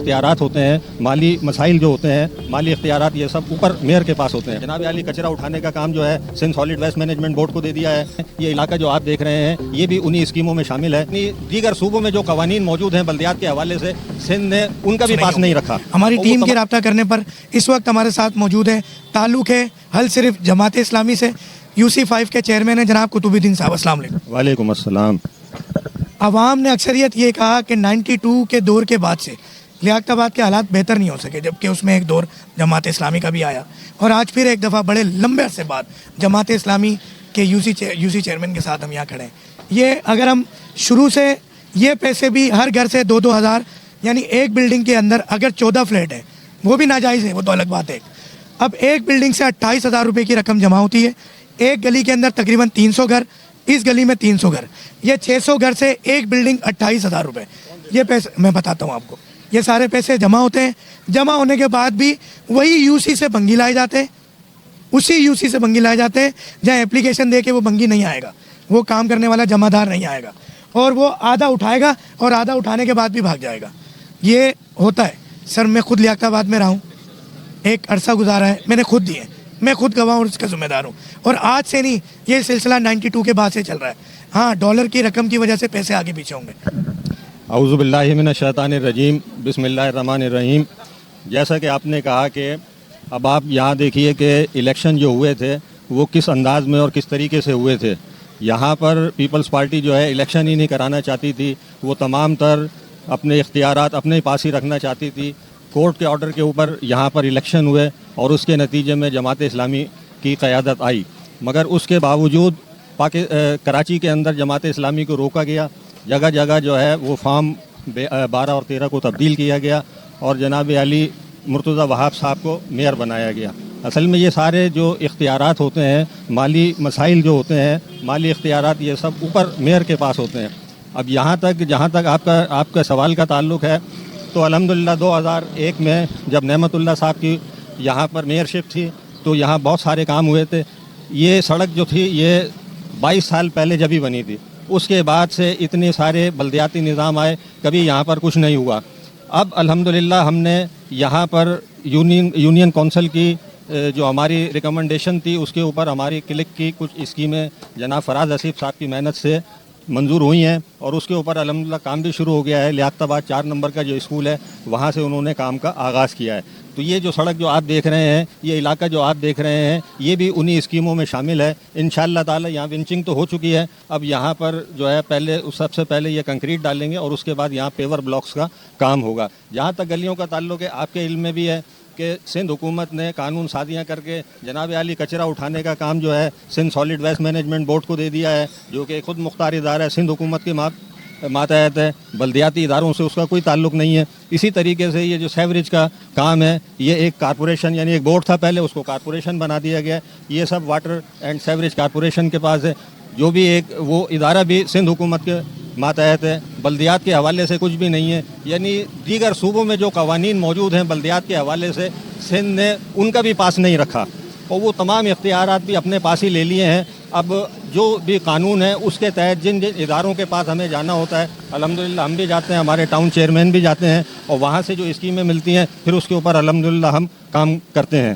اختیارات ہوتے ہیں، مالی مسائل جو ہوتے ہیں، مالی اختیارات یہ سب اوپر میئر کے پاس ہوتے ہیں۔ جناب عالی کچرا اٹھانے کا کام جو ہے Sindh solid waste management board کو دے دیا ہے۔ یہ علاقہ جو آپ دیکھ رہے ہیں یہ بھی انہی اسکیموں میں شامل ہے۔ دیگر صوبوں میں جو قوانین موجود ہیں بلدیات کے حوالے سے سندھ نے ان کا بھی پاس نہیں رکھا۔ ہماری ٹیم کے رابطہ کرنے پر اس وقت ہمارے ساتھ موجود ہے، تعلق ہے حل صرف جماعت اسلامی سے، UC5 کے چیئرمین ہیں جناب قطب الدین صاحب۔ السلام علیکم۔ وعلیکم السلام۔ عوام نے اکثریت یہ کہا کہ 92 کے دور کے بعد سے لیاقت آباد کے حالات بہتر نہیں ہو سکے، جبکہ اس میں ایک دور جماعت اسلامی کا بھی آیا، اور آج پھر ایک دفعہ بڑے لمبے عرصے بعد جماعت اسلامی کے UC چیئرمین کے ساتھ ہم یہاں کھڑے ہیں۔ یہ اگر ہم شروع سے یہ پیسے بھی ہر گھر سے 2-2 ہزار، یعنی ایک بلڈنگ کے اندر اگر 14 فلیٹ ہے وہ بھی ناجائز ہے، وہ تو الگ بات ہے۔ اب ایک بلڈنگ سے 28,000 روپے کی رقم جمع ہوتی ہے، ایک گلی کے اندر تقریباً 300 گھر، اس گلی میں 300 گھر، یہ 600 گھر سے ایک بلڈنگ 28,000 روپے۔ یہ پیسے میں بتاتا ہوں آپ کو، یہ سارے پیسے جمع ہوتے ہیں۔ جمع ہونے کے بعد بھی وہی UC سے بنگی لائے جاتے ہیں، اسی UC سے بنگی لائے جاتے ہیں جہاں اپلیکیشن دے کے وہ بنگی نہیں آئے گا، وہ کام کرنے والا جمع دار نہیں آئے گا، اور وہ آدھا اٹھائے گا اور آدھا اٹھانے کے بعد بھی بھاگ جائے گا۔ یہ ہوتا ہے سر۔ میں خود لیاقت آباد میں رہا ہوں، ایک عرصہ گزارا ہے، میں نے خود دیے، میں خود گواہ اور اس کا ذمہ دار ہوں، اور آج سے نہیں، یہ سلسلہ 92 کے بعد سے چل رہا ہے۔ ہاں، ڈالر کی رقم کی وجہ سے پیسے آگے پیچھے ہوں گے۔ اعوذ باللہ من الشیطان الرجیم، بسم اللہ الرحمن الرحیم۔ جیسا کہ آپ نے کہا کہ اب آپ یہاں دیکھیے کہ الیکشن جو ہوئے تھے وہ کس انداز میں اور کس طریقے سے ہوئے تھے۔ یہاں پر پیپلز پارٹی جو ہے الیکشن ہی نہیں کرانا چاہتی تھی، وہ تمام تر اپنے اختیارات اپنے پاس ہی رکھنا چاہتی تھی۔ کورٹ کے آرڈر کے اوپر یہاں پر الیکشن ہوئے اور اس کے نتیجے میں جماعت اسلامی کی قیادت آئی، مگر اس کے باوجود کراچی کے اندر جماعت اسلامی کو روکا گیا۔ جگہ جگہ جو ہے وہ فارم 12 اور 13 کو تبدیل کیا گیا اور جناب علی مرتضی وہاب صاحب کو میئر بنایا گیا۔ اصل میں یہ سارے جو اختیارات ہوتے ہیں، مالی مسائل جو ہوتے ہیں، مالی اختیارات یہ سب اوپر میئر کے پاس ہوتے ہیں۔ اب جہاں تک آپ کا سوال کا تعلق ہے تو الحمدللہ 2001 میں جب نعمت اللہ صاحب کی یہاں پر میئرشپ تھی تو یہاں بہت سارے کام ہوئے تھے۔ یہ سڑک جو تھی یہ 22 سال پہلے جب ہی بنی تھی، اس کے بعد سے اتنے سارے بلدیاتی نظام آئے، کبھی یہاں پر کچھ نہیں ہوا۔ اب الحمدللہ ہم نے یہاں پر یونین کونسل کی جو ہماری ریکمنڈیشن تھی اس کے اوپر ہماری کلک کی کچھ اسکیمیں جناب فراز حسیب صاحب کی محنت سے منظور ہوئی ہیں، اور اس کے اوپر الحمدللہ کام بھی شروع ہو گیا ہے۔ لیاقت آباد 4 نمبر کا جو اسکول ہے وہاں سے انہوں نے کام کا آغاز کیا ہے۔ تو یہ جو سڑک جو آپ دیکھ رہے ہیں، یہ علاقہ جو آپ دیکھ رہے ہیں، یہ بھی انہی اسکیموں میں شامل ہے۔ انشاءاللہ تعالی یہاں ونچنگ تو ہو چکی ہے، اب یہاں پر جو ہے سب سے پہلے یہ کنکریٹ ڈالیں گے اور اس کے بعد یہاں پیور بلاکس کا کام ہوگا۔ جہاں تک گلیوں کا تعلق ہے، آپ کے علم میں بھی ہے کہ سندھ حکومت نے قانون سازیاں کر کے جناب عالی کچرا اٹھانے کا کام جو ہے Sindh solid waste management board کو دے دیا ہے، جو کہ خود مختار ادارہ ہے، سندھ حکومت کے ماتحت ہے، بلدیاتی اداروں سے اس کا کوئی تعلق نہیں ہے۔ اسی طریقے سے یہ جو سیوریج کا کام ہے، یہ ایک کارپوریشن، یعنی ایک بورڈ تھا پہلے، اس کو کارپوریشن بنا دیا گیا۔ یہ سب واٹر اینڈ سیوریج کارپوریشن کے پاس ہے، جو بھی ایک وہ ادارہ بھی سندھ حکومت کے ماتحت ہے، بلدیات کے حوالے سے کچھ بھی نہیں ہے۔ یعنی دیگر صوبوں میں جو قوانین موجود ہیں بلدیات کے حوالے سے سندھ نے ان کا بھی پاس نہیں رکھا، اور وہ تمام اختیارات بھی اپنے پاس ہی لے لیے ہیں۔ اب جو بھی قانون ہے اس کے تحت جن اداروں کے پاس ہمیں جانا ہوتا ہے، الحمدللہ ہم بھی جاتے ہیں، ہمارے ٹاؤن چیئرمین بھی جاتے ہیں، اور وہاں سے جو اسکیمیں ملتی ہیں پھر اس کے اوپر الحمدللہ ہم کام کرتے ہیں۔